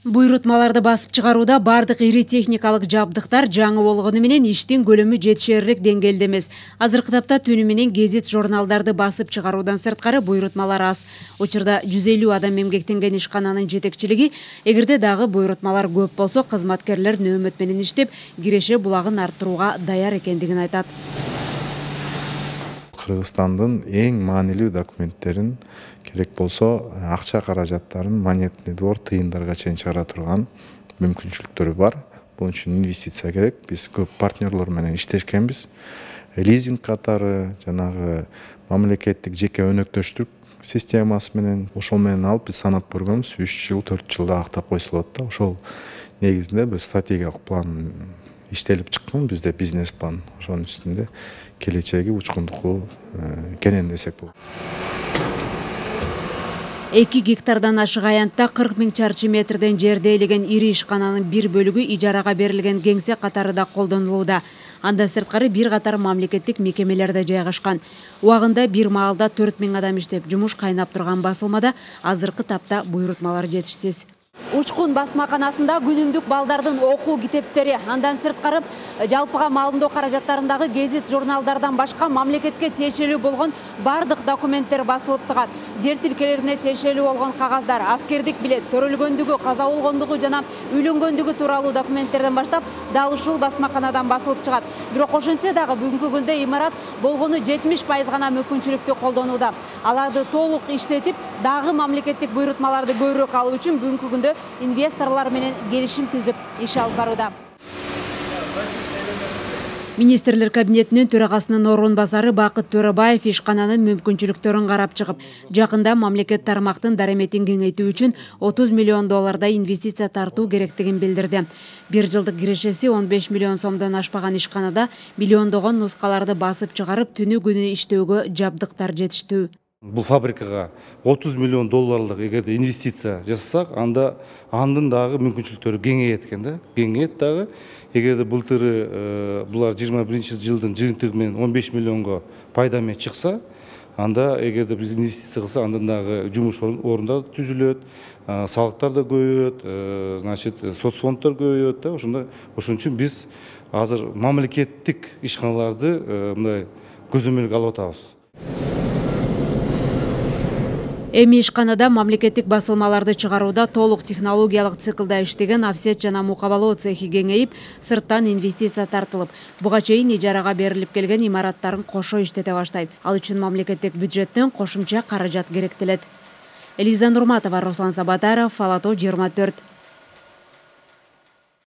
Буйрутмаларды басып чыгарууда бардык ири техникалык жабдыктар жаңы болгону менен иштин көлөмү жетишерлик деңгээлде эмес. Азыркы тапта түнү менен гезит журналдарды басып чыгаруудан сырткары буйрутмалар аз. Учурда 150 адам эмгектенген ишкананын жетекчилиги, эгерде дагы буйрутмалар көп болсо, кызматкерлер нөөмөт менен иштеп, киреше булагын арттырууга даяр экендигин айтат. Кыргызстандын эң маанилүү документтерин керек болсо акча каражаттарын монетный двор тыйындарга чейин чыгара турган мүмкүнчүлүктөрү бар. Бул үчүн инвестиция керек. Биз көп партнерлор менен иштешкенбиз. Лизинг катары, жанагы мамлекеттик жеке өнөктөштүк системасы менен ошол менен алып биз санап көргөнбүз. 3 жыл, 4 жылда актап койсо болот да. Ошол негизинде бир стратегиялык план иштелип чыккан, бизде бизнес план. Ошонун үстүндө келечеги учкундуку кенен десек болот. 2 гектардан ашык аянтта 40 000 чарчы метрден жерде элеген ири ишкананын бир бөлүгү ижарага берилген кеңсе катары да колдонулууда. Анда сырткары бир катар мамлекеттик мекемелерде жайгашкан. Убагында бир маалда 4 000 адам иштеп, жумуш кайнап турган басылмада азыркы тапта буйрутмалар жетишсиз. Учкун басмаканасында күнүмдүк балдардын окуу китептери, андан сырткары жалпыга маалымдоо каражаттарындагы гезит журналдардан башка мамлекетке тиешелүү болгон бардык документтер басылып турат. Жер тилкелерине тиешелүү болгон кагаздар, аскердик билет, төрөлгөндүгү, каза болгондугу жана үйлөнгөндүгү тууралуу документтерден баштап дал ушул басмаканадан басылып чыгат. Бирок ошентсе дагы бүгүнкү күндө имарат болгону 70% гана мүмкүнчүлүктү колдонууда. Аларды толук иштетип, дагы мамлекеттик буйрутмаларды көбүрөөк алуу үчүн бүгүнкү күндө инвесторлор менен келишим түзүп иш алып барууда. Министрлер кабинетинин төрагасынын орун басары Бакыт Төрөбаев ишкананын мүмкүнчүлүктөрүн карап чыгып, жакында мамлекет тармактын дареметин кеңейтүү үчүн $30 миллион инвестиция тартуу керектигин билдирди. Бир жылдык кирешеси 15 миллион сомдон ашпаган ишканада миллиондогон нускаларды басып чыгарып, түнү күнү иштөөгө жабдыктар жетиштүү. Бул фабрикага $30 миллион эгерде инвестиция жасасак, андын дагы мүмкүнчүлүктөрү кеңейет экен да. Кеңейет дагы. Эгерде былтыры булар 21-жылдын жыйынтыгы менен 15 миллионго пайда менен чыкса, анда эгерде биз инвестиция кылсак, андан дагы жумуш орундар түзүлөт, салыктар да көбөйөт, значит, соцфонддор көбөйөт да. Ошон үчүн биз азыр мамлекеттик ишканаларды мындай көзөмөлгө алып атабыз. Эми ишканада мамлекеттик басылмаларды чыгарууда толук технологиялык циклда иштеген офсет жана мукабалоо цехи кеңейип, сырттан инвестиция тартылып, буга чейин ижарага берилип келген имараттарын кошо иштете баштайт. Ал үчүн мамлекеттик бюджеттен кошумча каражат керектелет. Элиза Нурматова, Руслан Сабатаров, Фалато 24.